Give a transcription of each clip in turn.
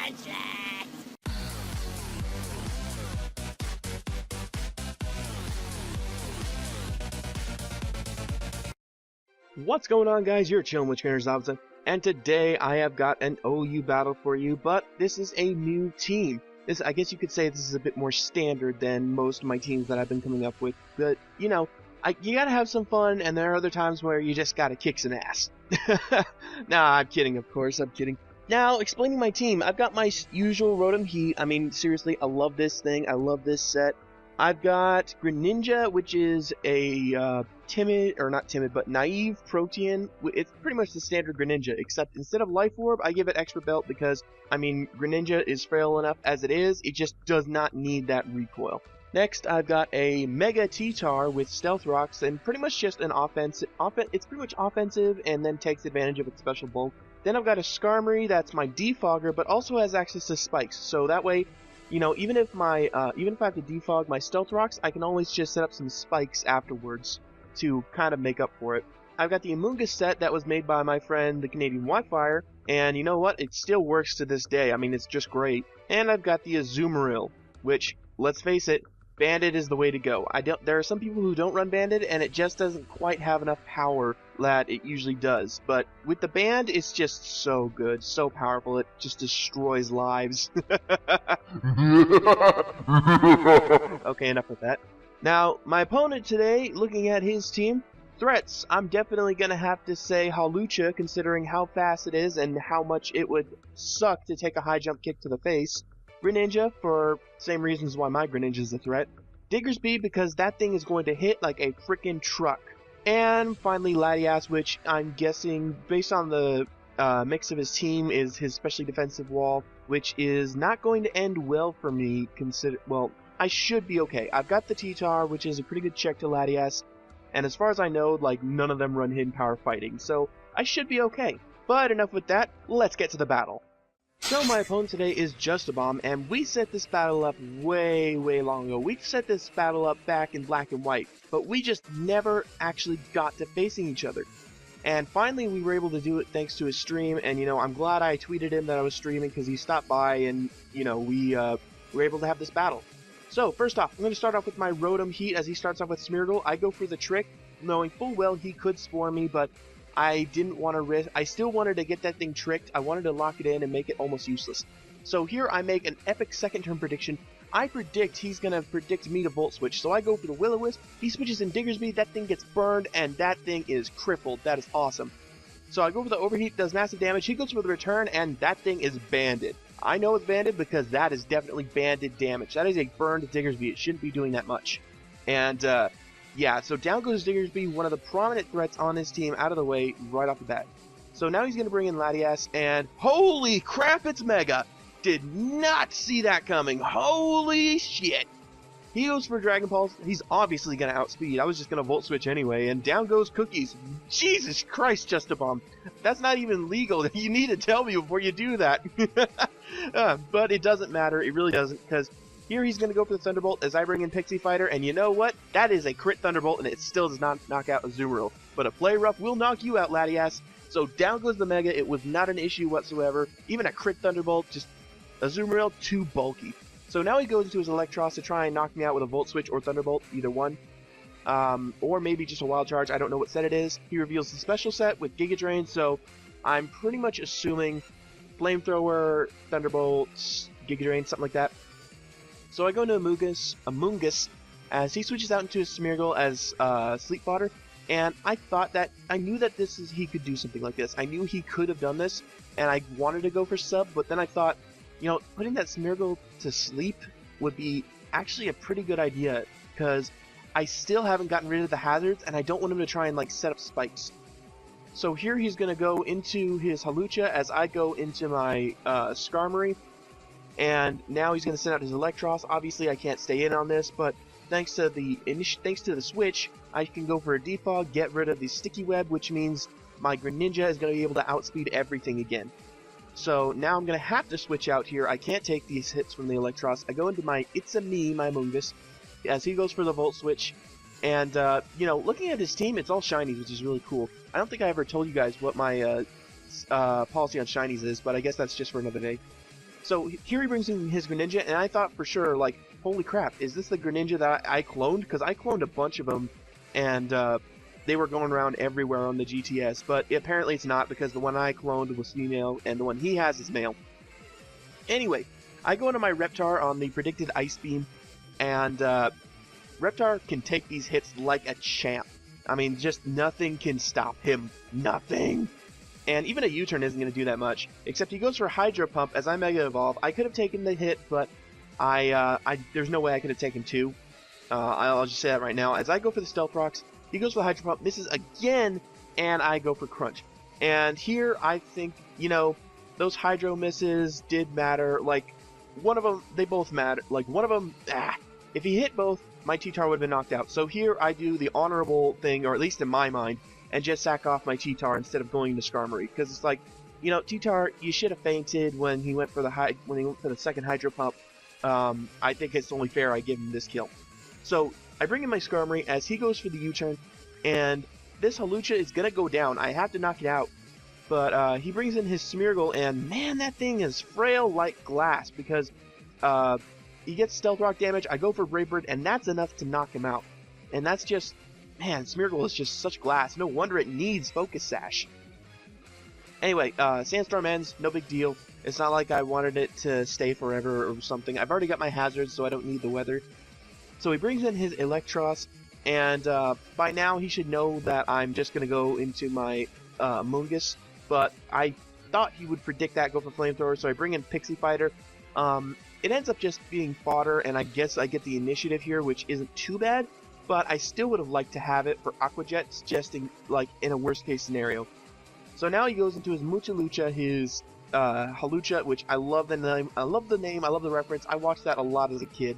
useless! What's going on, guys? You're chilling with Trainer Zabza, and today I have got an OU battle for you, but this is a new team. I guess you could say this is a bit more standard than most of my teams that I've been coming up with, but, you know, you gotta have some fun, and there are other times where you just gotta kick some ass. Nah, I'm kidding, of course, I'm kidding. Now, explaining my team, I've got my usual Rotom-H. I mean, seriously, I love this thing, I love this set. I've got Greninja, which is a naive Protean. It's pretty much the standard Greninja, except instead of Life Orb, I give it Extra Belt because, I mean, Greninja is frail enough as it is, it just does not need that recoil. Next, I've got a Mega T-Tar with Stealth Rocks, and pretty much just an it's pretty much offensive, and then takes advantage of its special bulk. Then I've got a Skarmory that's my defogger, but also has access to spikes, so that way, you know, even if I have to defog my Stealth Rocks, I can always just set up some spikes afterwards to kind of make up for it. I've got the Amoonguss set that was made by my friend, the Canadian Wi-Fi, and you know what? It still works to this day. I mean, it's just great. And I've got the Azumarill, which, let's face it, Banded is the way to go. There are some people who don't run Banded, and it just doesn't quite have enough power that it usually does. But with the Band, it's just so good, so powerful, it just destroys lives. Okay, enough with that. Now, my opponent today, looking at his team, threats, I'm definitely going to have to say Hawlucha, considering how fast it is and how much it would suck to take a high jump kick to the face. Greninja, for same reasons why my Greninja is a threat. Diggersby, because that thing is going to hit like a frickin' truck. And finally Latias, which I'm guessing, based on the mix of his team, is his specially defensive wall, which is not going to end well for me, well, I should be okay. I've got the T-Tar, which is a pretty good check to Latias, and as far as I know, like, none of them run hidden power fighting, so I should be okay. But enough with that, let's get to the battle. So my opponent today is Justabomb, and we set this battle up way long ago. We set this battle up back in Black and White, but we just never actually got to facing each other. And finally we were able to do it thanks to his stream, and you know, I'm glad I tweeted him that I was streaming because he stopped by and, you know, we were able to have this battle. So, first off, I'm going to start off with my Rotom-H as he starts off with Smeargle. I go for the trick, knowing full well he could Spore me, but I didn't want to risk. I still wanted to get that thing tricked. I wanted to lock it in and make it almost useless. So here I make an epic second turn prediction. I predict he's going to predict me to Volt Switch, so I go for the Will-O-Wisp. He switches in Diggersby, that thing gets burned, and that thing is crippled. That is awesome. So I go for the Overheat, does massive damage. He goes for the return, and that thing is banded. I know it's banded because that is definitely banded damage. That is a burned Diggersby. It shouldn't be doing that much. And, yeah, so down goes Diggersby, one of the prominent threats on his team, out of the way right off the bat. So now he's going to bring in Latias, and holy crap, it's Mega! Did not see that coming. Holy shit! He goes for Dragon Pulse. He's obviously going to outspeed. I was just going to Volt Switch anyway, and down goes Cookies. Jesus Christ, Justabomb. That's not even legal. You need to tell me before you do that. But it doesn't matter. It really doesn't, because here he's going to go for the Thunderbolt as I bring in Pixie Fighter, and you know what? That is a crit Thunderbolt, and it still does not knock out Azumarill. But a Play Rough will knock you out, Latias. So down goes the Mega. It was not an issue whatsoever. Even a crit Thunderbolt, just Azumarill too bulky. So now he goes into his Electros to try and knock me out with a Volt Switch or Thunderbolt, either one. Or maybe just a Wild Charge, I don't know what set it is. He reveals the special set with Giga Drain, so I'm pretty much assuming Flamethrower, Thunderbolt, Giga Drain, something like that. So I go into Amoonguss as he switches out into his Smeargle as Sleep Fodder, and I knew that he could do something like this. I knew he could have done this, and I wanted to go for sub, but then I thought, you know, putting that Smeargle to sleep would be actually a pretty good idea, because I still haven't gotten rid of the hazards, and I don't want him to try and, like, set up spikes. So here he's going to go into his Hawlucha as I go into my Skarmory, and now he's going to send out his Electros. Obviously I can't stay in on this, but thanks to the switch, I can go for a defog, get rid of the Sticky Web, which means my Greninja is going to be able to outspeed everything again. So now I'm going to have to switch out here. I can't take these hits from the Electros. I go into my It's-A-Me, my Amoonguss, as he goes for the Volt Switch. And, you know, looking at his team, it's all shinies, which is really cool. I don't think I ever told you guys what my policy on shinies is, but I guess that's just for another day. So here he brings in his Greninja, and I thought for sure, like, holy crap, is this the Greninja that I cloned? Because I cloned a bunch of them, and they were going around everywhere on the GTS, but apparently it's not, because the one I cloned was female, and the one he has is male. Anyway, I go into my Reptar on the predicted Ice Beam, and Reptar can take these hits like a champ. I mean, just nothing can stop him. Nothing! And even a U-turn isn't going to do that much, except he goes for Hydro Pump as I Mega Evolve. I could have taken the hit, but there's no way I could have taken two. I'll just say that right now. As I go for the Stealth Rocks, he goes for the Hydro Pump, misses again, and I go for Crunch. And here, I think, you know, those Hydro misses did matter. Like, one of them, they both matter. Like, one of them, if he hit both, my T-Tar would have been knocked out. So here, I do the honorable thing, or at least in my mind, and just sack off my T-Tar instead of going to Skarmory, because it's like, you know, T-Tar, you should have fainted when he went for the second Hydro Pump. I think it's only fair I give him this kill. So I bring in my Skarmory as he goes for the U-turn, and this Hawlucha is gonna go down. I have to knock it out, but he brings in his Smeargle, and man, that thing is frail like glass because he gets Stealth Rock damage. I go for Brave Bird, and that's enough to knock him out, and that's just. Man, Smeargle is just such glass. No wonder it needs Focus Sash. Anyway, Sandstorm ends. No big deal. It's not like I wanted it to stay forever or something. I've already got my hazards, so I don't need the weather. So he brings in his Electros, and by now he should know that I'm just going to go into my Mungus. But I thought he would predict that, go for Flamethrower, so I bring in Pixie Fighter. It ends up just being fodder, and I guess I get the initiative here, which isn't too bad. But I still would have liked to have it for Aqua Jets, just in a worst case scenario. So now he goes into his Muchalucha, his Hawlucha, which I love the name. I love the name. I love the reference. I watched that a lot as a kid.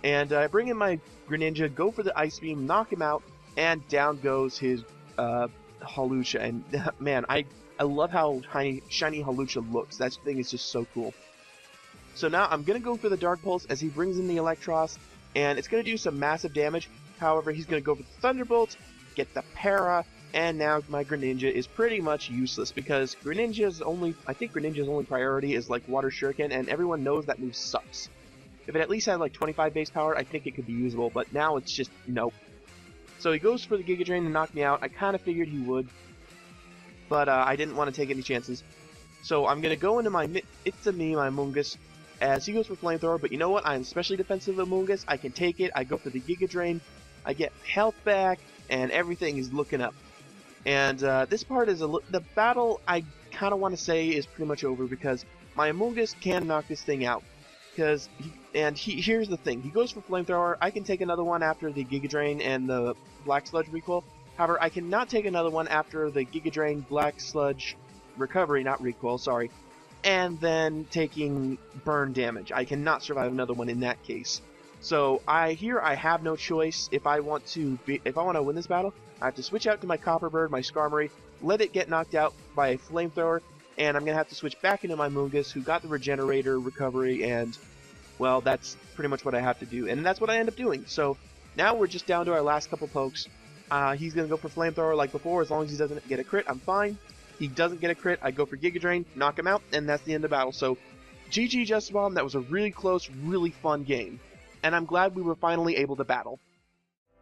And I bring in my Greninja, go for the Ice Beam, knock him out, and down goes his Hawlucha. And man, I love how shiny Hawlucha looks. That thing is just so cool. So now I'm gonna go for the Dark Pulse as he brings in the Electros, and it's gonna do some massive damage. However, he's going to go for the Thunderbolt, get the Para, and now my Greninja is pretty much useless because I think Greninja's only priority is like Water Shuriken, and everyone knows that move sucks. If it at least had like 25 base power, I think it could be usable, but now it's just nope. So he goes for the Giga Drain to knock me out. I kind of figured he would, but I didn't want to take any chances. So I'm going to go into my Mungus, as he goes for Flamethrower, but you know what? I'm especially defensive of Mungus. I can take it. I go for the Giga Drain. I get health back, and everything is looking up. And this part is the battle I kind of want to say is pretty much over because my Amogus can knock this thing out. Here's the thing: he goes for Flamethrower. I can take another one after the Giga Drain and the Black Sludge recoil. However, I cannot take another one after the Giga Drain, Black Sludge recovery, not recoil. Sorry, and then taking burn damage. I cannot survive another one in that case. So I have no choice. If I want to win this battle, I have to switch out to my Copper Bird, my Skarmory, let it get knocked out by a Flamethrower, and I'm gonna have to switch back into my Mungus, who got the Regenerator recovery, and well, that's pretty much what I have to do, and that's what I end up doing. So now we're just down to our last couple pokes. He's gonna go for Flamethrower like before. As long as he doesn't get a crit, I'm fine. He doesn't get a crit, I go for Giga Drain, knock him out, and that's the end of the battle. So GG Justabomb. That was a really close, really fun game. And I'm glad we were finally able to battle.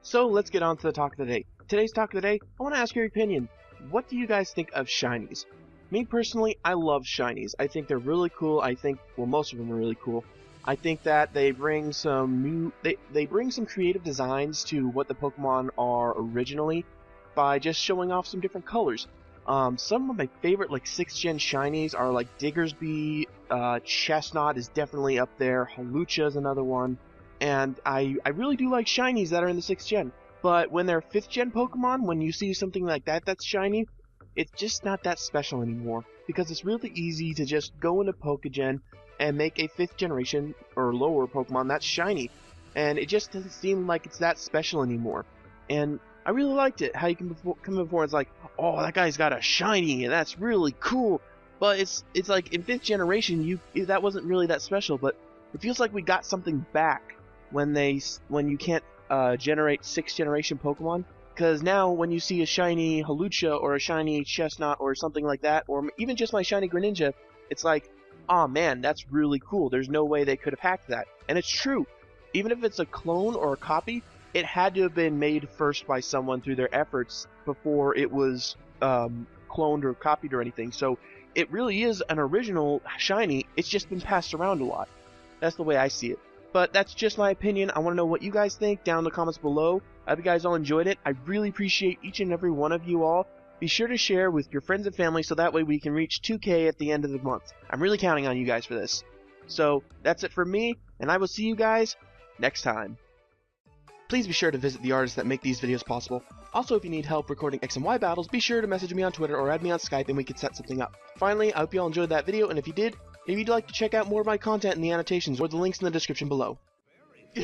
So let's get on to the talk of the day. Today's talk of the day, I want to ask your opinion. What do you guys think of shinies? Me personally, I love shinies. I think they're really cool. I think, well, most of them are really cool. I think that they bring some they bring some creative designs to what the Pokemon are originally by just showing off some different colors. Some of my favorite like 6th gen shinies are like Diggersby, Chestnut is definitely up there, Hawlucha is another one. And I really do like shinies that are in the 6th gen. But when they're 5th gen Pokemon, when you see something like that that's shiny, it's just not that special anymore. Because it's really easy to just go into Pokegen and make a 5th generation or lower Pokemon that's shiny. And it just doesn't seem like it's that special anymore. And I really liked it, how you can come before and it's like, oh, that guy's got a shiny, and that's really cool. But it's like in 5th generation, that wasn't really that special, but it feels like we got something back when you can't generate 6th generation Pokemon, because now when you see a shiny Hawlucha or a shiny Chestnut or something like that, or even just my shiny Greninja, it's like, "Aw man, that's really cool. There's no way they could have hacked that." And it's true. Even if it's a clone or a copy, it had to have been made first by someone through their efforts before it was cloned or copied or anything. So it really is an original shiny. It's just been passed around a lot. That's the way I see it. But that's just my opinion. I want to know what you guys think down in the comments below. I hope you guys all enjoyed it. I really appreciate each and every one of you all. Be sure to share with your friends and family so that way we can reach 2K at the end of the month. I'm really counting on you guys for this. So that's it from me, and I will see you guys next time. Please be sure to visit the artists that make these videos possible. Also, if you need help recording X&Y battles, be sure to message me on Twitter or add me on Skype and we can set something up. Finally, I hope you all enjoyed that video, and if you did, maybe you'd like to check out more of my content in the annotations or the links in the description below. We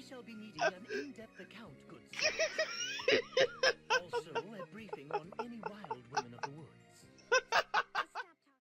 shall be needing an in-depth account, good sir.